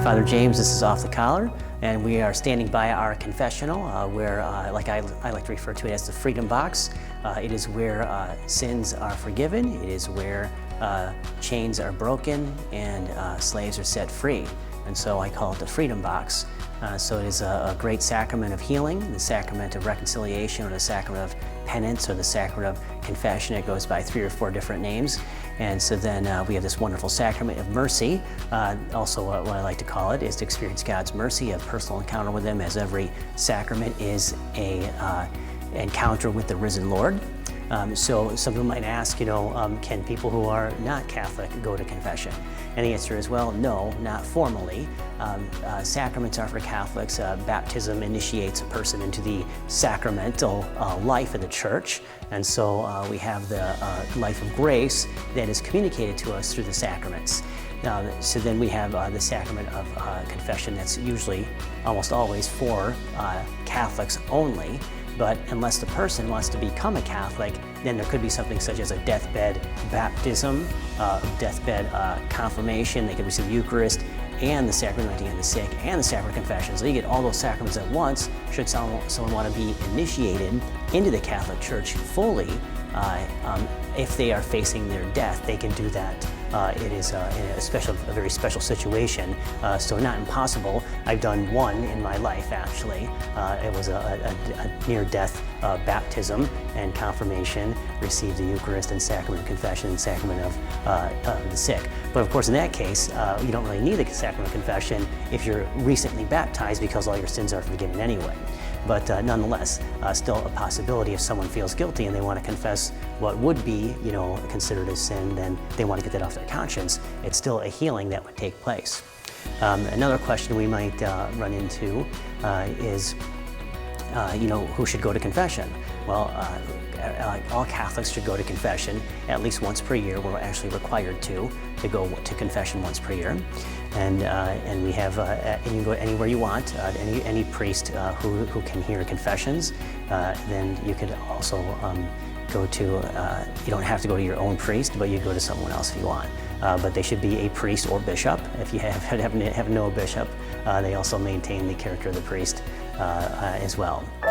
Father James, this is Off the Collar, and we are standing by our confessional where, like I like to refer to it as the freedom box. It is where sins are forgiven, it is where chains are broken and slaves are set free. And so I call it the freedom box. So it is a great sacrament of healing, the sacrament of reconciliation, or the sacrament of penance, or the sacrament of confession. It goes by 3 or 4 different names. And so then we have this wonderful sacrament of mercy. Also what I like to call it is to experience God's mercy, a personal encounter with Him, as every sacrament is a encounter with the risen Lord. So some people might ask, can people who are not Catholic go to confession? And the answer is, well, no, not formally. Sacraments are for Catholics. Baptism initiates a person into the sacramental life of the Church. And so we have the life of grace that is communicated to us through the sacraments. So then we have the sacrament of confession that's usually, almost always, for Catholics only. But unless the person wants to become a Catholic, then there could be something such as a deathbed baptism, deathbed confirmation. They could receive the Eucharist and the sacrament of anointing on the sick and the sacrament of confession. So you get all those sacraments at once. Should someone want to be initiated into the Catholic Church fully, if they are facing their death, they can do that. It is in a very special situation, so not impossible. I've done one in my life, actually. It was a near-death baptism and confirmation, received the Eucharist and sacrament of confession and sacrament of the sick. But of course, in that case, you don't really need the sacrament of confession if you're recently baptized, because all your sins are forgiven anyway. But nonetheless, still a possibility if someone feels guilty and they want to confess what would be, considered a sin, then they want to get that off their conscience. It's still a healing that would take place. Another question we might run into is, who should go to confession? Well, all Catholics should go to confession at least once per year. We're actually required to go to confession once per year, and we have and you can go anywhere you want. Any priest who can hear confessions. Then you could also go to. You don't have to go to your own priest, but you go to someone else if you want. But they should be a priest or bishop. If you have no bishop, they also maintain the character of the priest as well.